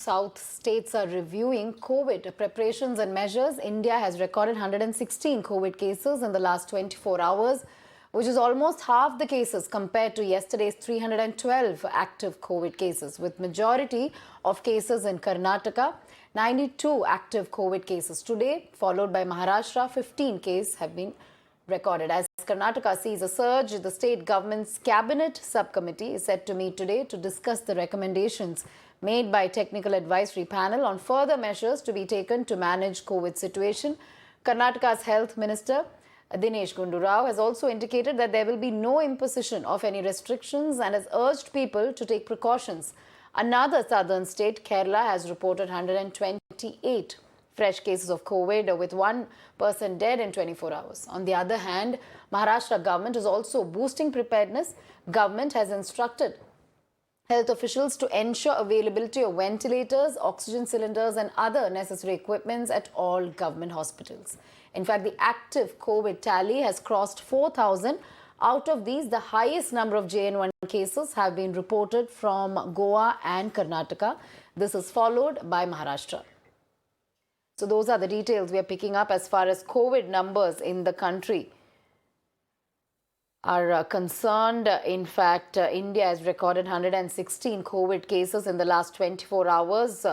South states are reviewing COVID preparations and measures. India has recorded 116 COVID cases in the last 24 hours, which is almost half the cases compared to yesterday's 312 active COVID cases, with majority of cases in Karnataka, 92 active COVID cases today, followed by Maharashtra. 15 cases have been recorded. As Karnataka sees a surge, the state government's cabinet subcommittee is set to meet today to discuss the recommendations made by technical advisory panel on further measures to be taken to manage COVID situation. Karnataka's health minister Dinesh Gundurao has also indicated that there will be no imposition of any restrictions and has urged people to take precautions. Another southern state, Kerala, has reported 128 fresh cases of COVID, with one person dead in 24 hours. On the other hand, Maharashtra government is also boosting preparedness. Government has instructed health officials to ensure availability of ventilators, oxygen cylinders and other necessary equipments at all government hospitals. In fact, the active COVID tally has crossed 4,000. Out of these, the highest number of JN1 cases have been reported from Goa and Karnataka. This is followed by Maharashtra. So those are the details we are picking up as far as COVID numbers in the country are concerned. In fact, India has recorded 116 COVID cases in the last 24 hours,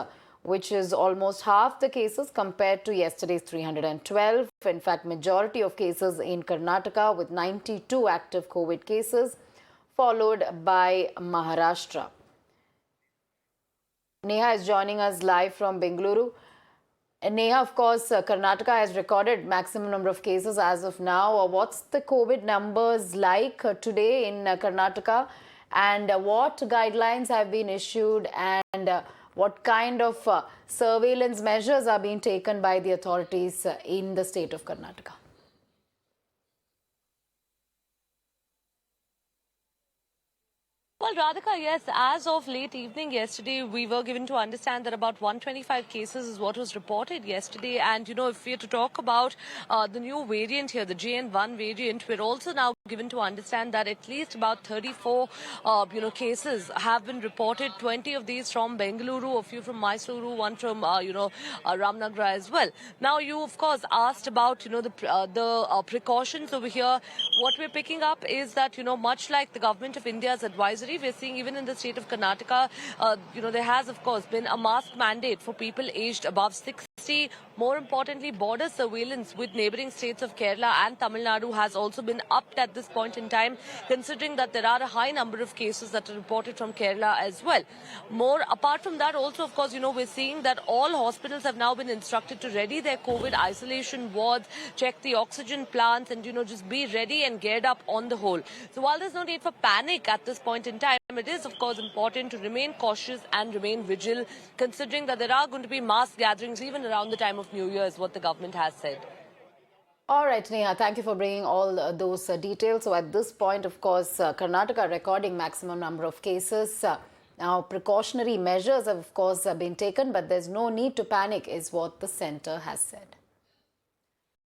which is almost half the cases compared to yesterday's 312. In fact, majority of cases in Karnataka with 92 active COVID cases, followed by Maharashtra. Neha is joining us live from Bengaluru. Neha, of course, Karnataka has recorded maximum number of cases as of now. What's the COVID numbers like today in Karnataka, and what guidelines have been issued, and what kind of surveillance measures are being taken by the authorities in the state of Karnataka? Well, Radhika, yes, as of late evening yesterday, we were given to understand that about 125 cases is what was reported yesterday. And, if we are to talk about the new variant here, the JN1 variant, we're also now given to understand that at least about 34, cases have been reported. 20 of these from Bengaluru, a few from Mysuru, one from, Ramnagar as well. Now, you, of course, asked about, the precautions over here. What we're picking up is that, much like the government of India's advisory, we're seeing even in the state of Karnataka, there has, of course, been a mask mandate for people aged above 60. More importantly, border surveillance with neighbouring states of Kerala and Tamil Nadu has also been upped at this point in time, considering that there are a high number of cases that are reported from Kerala as well. More apart from that, also, of course, we're seeing that all hospitals have now been instructed to ready their COVID isolation wards, check the oxygen plants, and, just be ready and geared up on the whole. So while there's no need for panic at this point in time, it is, of course, important to remain cautious and remain vigilant, considering that there are going to be mass gatherings even around the time of New Year, is what the government has said. All right, Neha, thank you for bringing all those details. So at this point, of course, Karnataka recording maximum number of cases. Now, precautionary measures have, of course, been taken, but there's no need to panic, is what the centre has said.